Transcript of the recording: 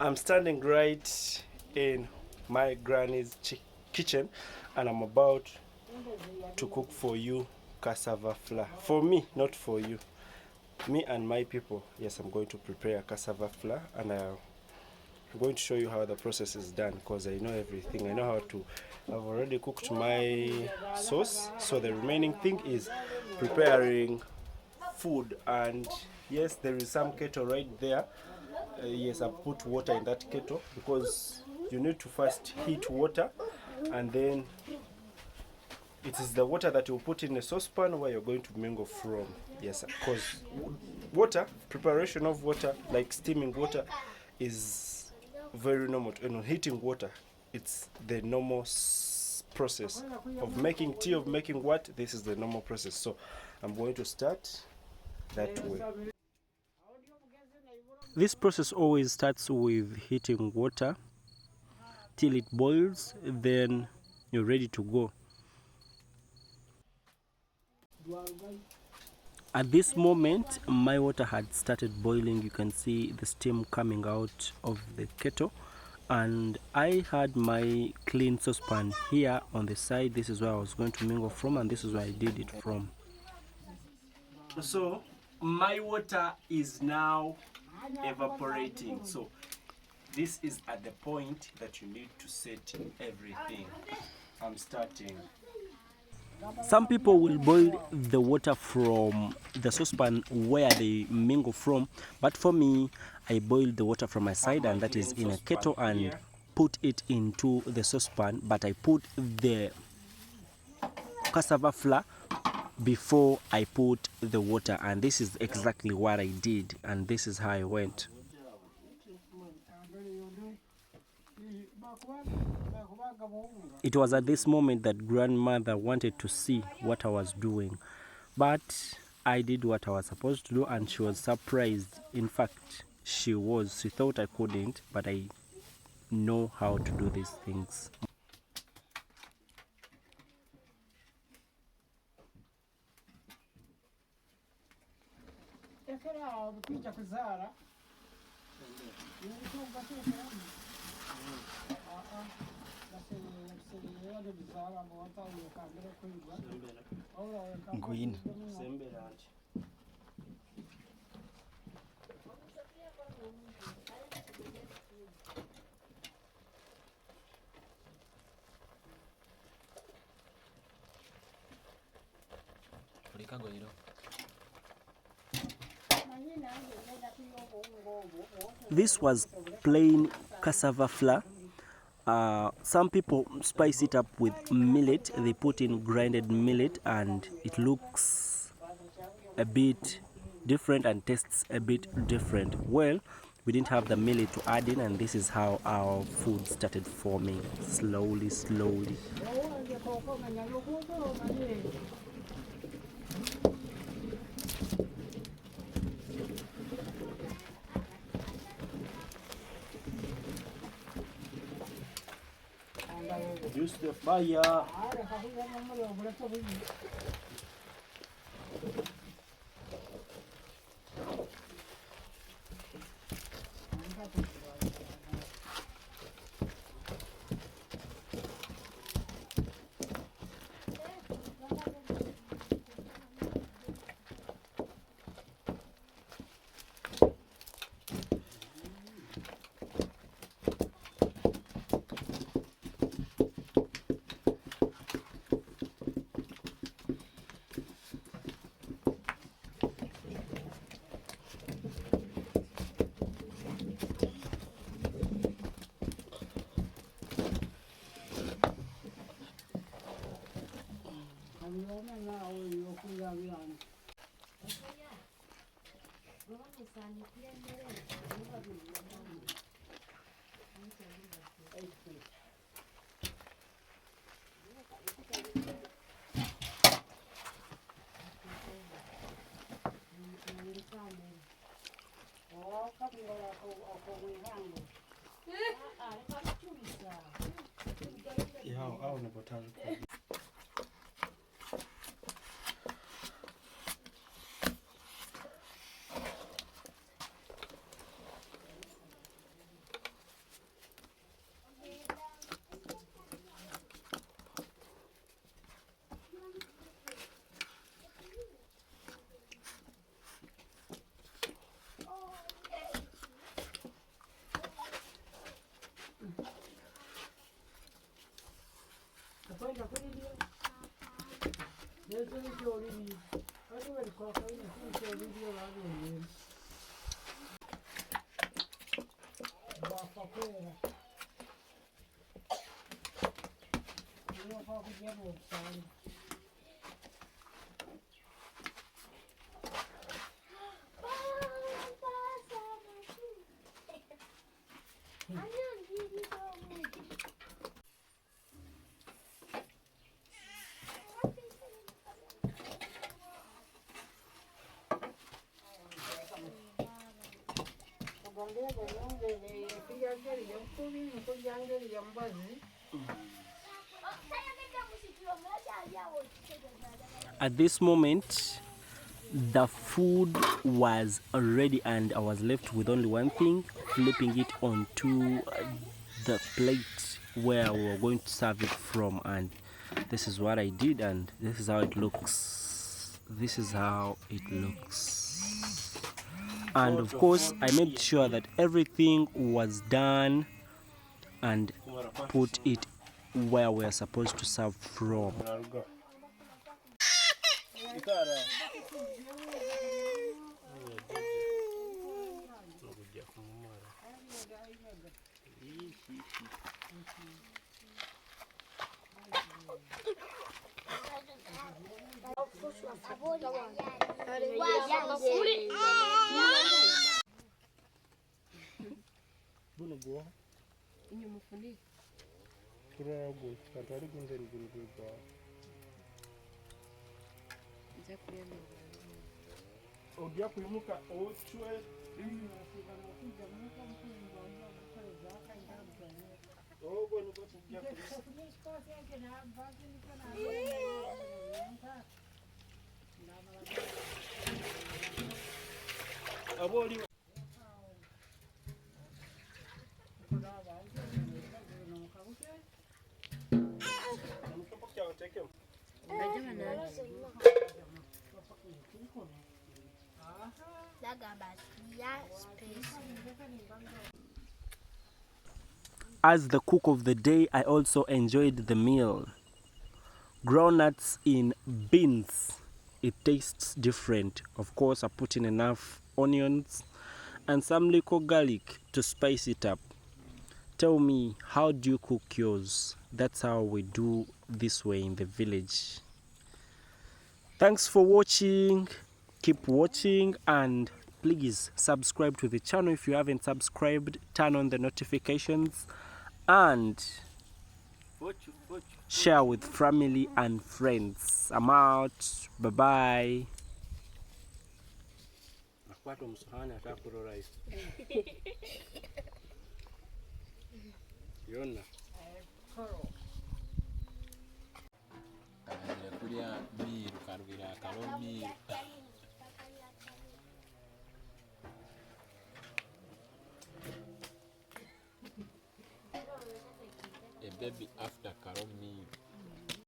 I'm standing right in my granny's kitchen and I'm about to cook for you cassava flour. For me, not for you. Me and my people. Yes, I'm going to prepare cassava flour and I'm going to show you how the process is done because I know everything. I know how to. I've already cooked my sauce, so the remaining thing is preparing food. And yes, there is some kettle right there. Yes, I put water in that kettle because you need to first heat water and then it is the water that you put in a saucepan where you're going to mingle from. Yes, because water, preparation of water, like steaming water, is very normal. And heating water, it's the normal process of making tea, of making what. This is the normal process. So I'm going to start that way. This process always starts with heating water till it boils, then you're ready to go. At this moment, my water had started boiling. You can see the steam coming out of the kettle, and I had my clean saucepan here on the side. This is where I was going to mingle from, and this is where I did it from. So my water is now evaporating. So this is at the point that you need to set everything. I'm starting. Some people will boil the water from the saucepan where they mingle from, but for me, I boil the water from my side, and that is in a kettle, and put it into the saucepan, but I put the cassava flour before I put the water, and this is exactly what I did, and this is how I went. It was at this moment that grandmother wanted to see what I was doing, but I did what I was supposed to do, and she was surprised. In fact, she thought I couldn't, but I know how to do these things. Ngwini. This was plain cassava flour. Some people spice it up with millet. They put in grinded millet and it looks a bit different and tastes a bit different. Well, we didn't have the millet to add in, and this is how our food started forming slowly. Use the fire. At this moment, the food was ready and I was left with only one thing, flipping it onto the plate where we were going to serve it from. And this is what I did, and this is how it looks. This is how it looks. And of course, I made sure that everything was done and put it where we are supposed to serve from. As the cook of the day, I also enjoyed the meal. Groundnuts in beans. It tastes different. Of course, I put in enough onions and some little garlic to spice it up. Tell me, how do you cook yours? That's how we do this way in the village. Thanks for watching. Keep watching and please subscribe to the channel if you haven't subscribed. Turn on the notifications and share with family and friends. I'm out. Bye bye. A baby after Karomi.